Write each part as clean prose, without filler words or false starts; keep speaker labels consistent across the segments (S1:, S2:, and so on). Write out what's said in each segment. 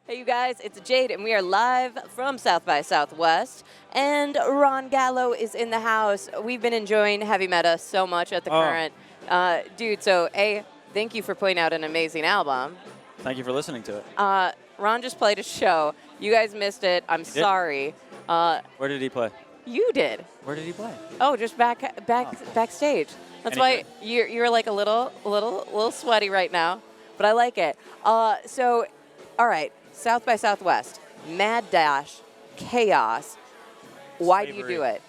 S1: Hey, you guys, it's Jade, and we are live from South by Southwest. And Ron Gallo is in the house. We've been enjoying Heavy Meta so much at the current. Dude, so A, thank you for putting out an amazing album.
S2: Thank you for listening to it.
S1: Ron just played a show. You guys missed it. I'm sorry.
S2: Where did he play?
S1: You did.
S2: Where did he play?
S1: Oh, just backstage. That's why you're like a little sweaty right now, but I like it. So, all right. South by Southwest, mad dash, chaos. Why do you do it?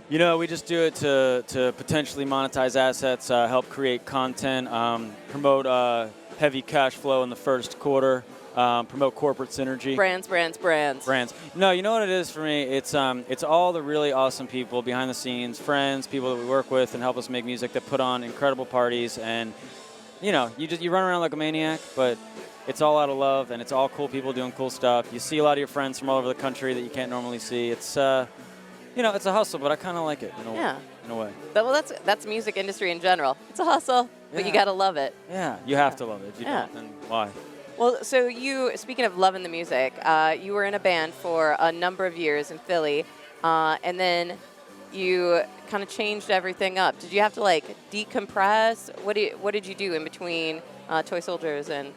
S2: You know, we just do it to potentially monetize assets, help create content, promote heavy cash flow in the first quarter, promote corporate synergy.
S1: Brands.
S2: No, you know what it is for me? It's all the really awesome people behind the scenes, friends, people that we work with and help us make music that put on incredible parties. And, you know, you run around like a maniac, but it's all out of love, and it's all cool people doing cool stuff. You see a lot of your friends from all over the country that you can't normally see. It's, you know, it's a hustle, but I kind of like it in a way.
S1: Well, that's music industry in general. It's a hustle, but you gotta love it.
S2: Yeah, you have to love it. If you don't, then why?
S1: Well, so speaking of loving the music, you were in a band for a number of years in Philly, and then you kind of changed everything up. Did you have to like decompress? What did you do in between Toy Soldiers and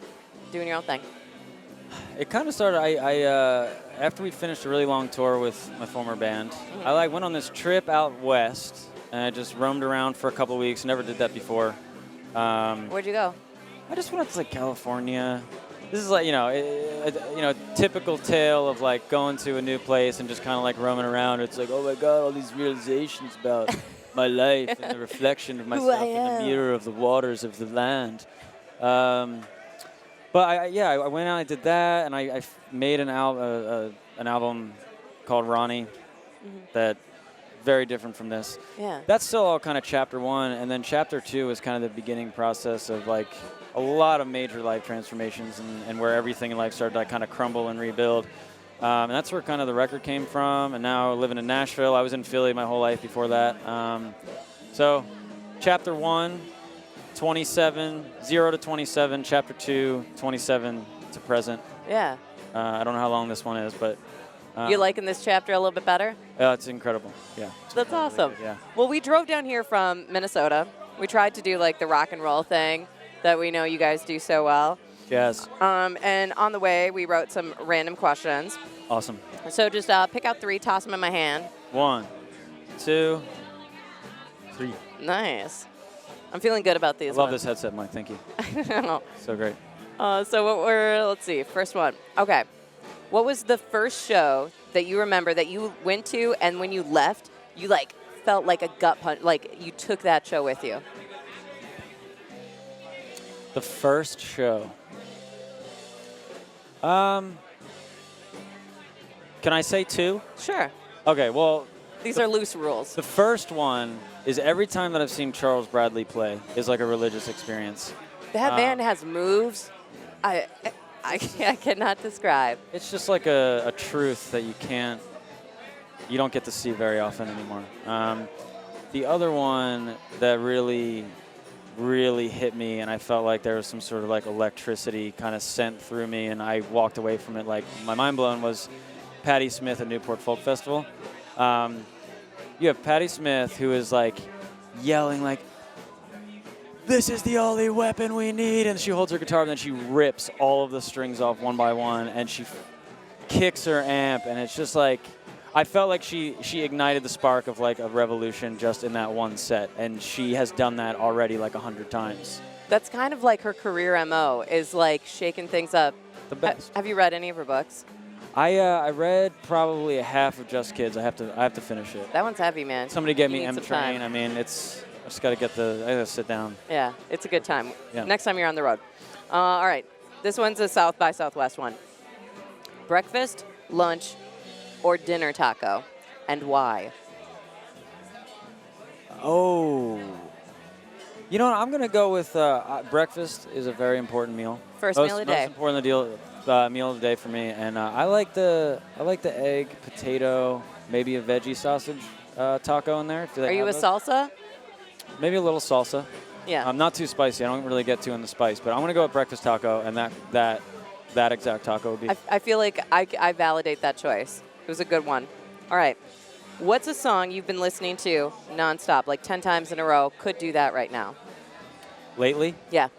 S1: doing your own thing?
S2: It kind of started, after we finished a really long tour with my former band, I went on this trip out west, and I just roamed around for a couple of weeks. Never did that before.
S1: Where'd you go?
S2: I just went up to like California. This is like, a typical tale of like going to a new place and just kind of like roaming around. It's like, oh my God, all these realizations about my life and the reflection of myself in the mirror of the waters of the land. But I went out, I did that, and I made an album called Ronnie that very different from this.
S1: Yeah.
S2: That's still all kind of chapter one, and then chapter two was kind of the beginning process of like a lot of major life transformations and where everything in life started to like, kind of crumble and rebuild. And that's where kind of the record came from, and now living in Nashville. I was in Philly my whole life before that. So chapter one, 27, 0 to 27, chapter 2, 27 to present.
S1: Yeah.
S2: I don't know how long this one is, but...
S1: you liking this chapter a little bit better?
S2: It's incredible, yeah.
S1: That's awesome.
S2: Yeah.
S1: Well, we drove down here from Minnesota. We tried to do like the rock and roll thing that we know you guys do so well.
S2: Yes.
S1: And on the way, we wrote some random questions.
S2: Awesome.
S1: So just pick out 3, toss them in my hand.
S2: 1, 2, 3.
S1: Nice. I'm feeling good about these.
S2: I love this headset, Mike. Thank you.
S1: I know.
S2: So great.
S1: So let's see, first one. Okay. What was the first show that you remember that you went to, and when you left, you like felt like a gut punch, like you took that show with you?
S2: The first show. Can I say 2?
S1: Sure.
S2: Okay, well.
S1: These are loose rules.
S2: The first one is every time that I've seen Charles Bradley play is like a religious experience.
S1: That man has moves I cannot describe.
S2: It's just like a truth that you don't get to see very often anymore. The other one that really, really hit me, and I felt like there was some sort of like electricity kind of sent through me, and I walked away from it like my mind blown, was Patti Smith at Newport Folk Festival. You have Patti Smith, who is like yelling like, "This is the only weapon we need," and she holds her guitar, and then she rips all of the strings off one by one, and she kicks her amp, and it's just like, I felt like she ignited the spark of like a revolution just in that one set, and she has done that already like 100 times.
S1: That's kind of like her career MO, is like shaking things up.
S2: The best.
S1: Have you read any of her books?
S2: I read probably a half of Just Kids. I have to finish it.
S1: That one's heavy, man.
S2: Somebody get me
S1: You need
S2: M
S1: some
S2: Train.
S1: time.
S2: I mean, I just got to I got to sit down.
S1: Yeah, it's a good time.
S2: Yeah.
S1: Next time you're on the road. All right, this one's a South by Southwest one. Breakfast, lunch, or dinner taco, and why?
S2: Oh. You know what? I'm going to go with breakfast is a very important meal.
S1: First meal of the day.
S2: Most important meal of the day for me. And I like the egg, potato, maybe a veggie sausage taco in there.
S1: Are you a salsa?
S2: Maybe a little salsa.
S1: Yeah.
S2: Not too spicy. I don't really get too in the spice. But I'm going to go with breakfast taco. And that that exact taco would be.
S1: I feel like I validate that choice. It was a good one. All right. What's a song you've been listening to nonstop, like 10 times in a row? Could do that right now.
S2: Lately,
S1: Yeah.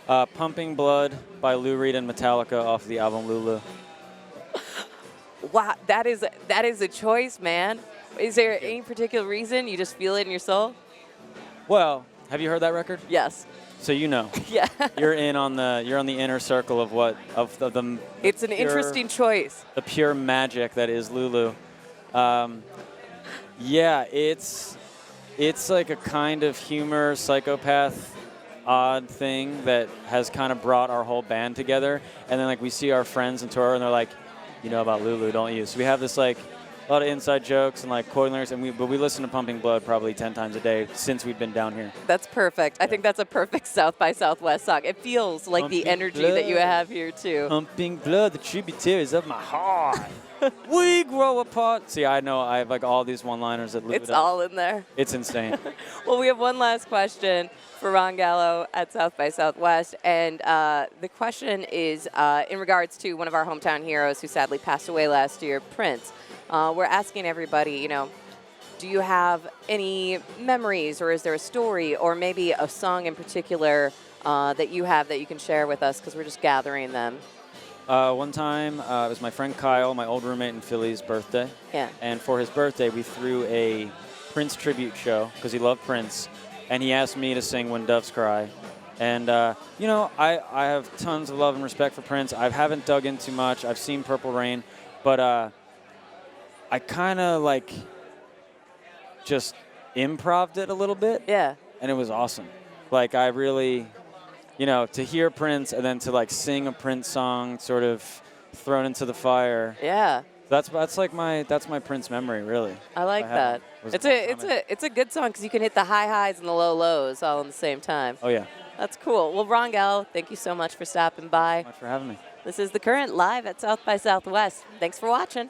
S2: Pumping Blood by Lou Reed and Metallica off the album Lulu.
S1: Wow, that is a choice, man. Is there any particular reason? You just feel it in your soul?
S2: Well, have you heard that record?
S1: Yes.
S2: So you know.
S1: Yeah.
S2: You're on the inner circle of the
S1: It's an interesting choice.
S2: The pure magic that is Lulu. Yeah, it's like a kind of humor, psychopath, odd thing that has kind of brought our whole band together. And then like we see our friends in tour and they're like, you know about Lulu, don't you? So we have this like a lot of inside jokes and like quoting lyrics, but we listen to Pumping Blood probably 10 times a day since we've been down here.
S1: That's perfect. I think that's a perfect South by Southwest song. It feels like the energy that you have here too.
S2: Pumping blood, the tributaries of my heart. We grow apart. See, I know I have like all these one-liners that Lulu
S1: It's
S2: does.
S1: all in there.
S2: It's insane.
S1: Well, we have one last question for Ron Gallo at South by Southwest. And the question is in regards to one of our hometown heroes who sadly passed away last year, Prince. We're asking everybody, do you have any memories or is there a story or maybe a song in particular that you have that you can share with us because we're just gathering them?
S2: One time, it was my friend Kyle, my old roommate in Philly's birthday.
S1: Yeah.
S2: And for his birthday, we threw a Prince tribute show because he loved Prince. And he asked me to sing When Doves Cry. And, I have tons of love and respect for Prince. I haven't dug in too much. I've seen Purple Rain. But I kind of, just improv'd it a little bit.
S1: Yeah.
S2: And it was awesome. Like, I really... to hear Prince and then to sing a Prince song, sort of thrown into the fire.
S1: Yeah.
S2: That's my Prince memory, really.
S1: I like that. It's a good song because you can hit the high highs and the low lows all in the same time.
S2: Oh yeah.
S1: That's cool. Well, Ron Gallo, thank you so much for stopping by.
S2: Thanks so much for having me.
S1: This is The Current live at South by Southwest. Thanks for watching.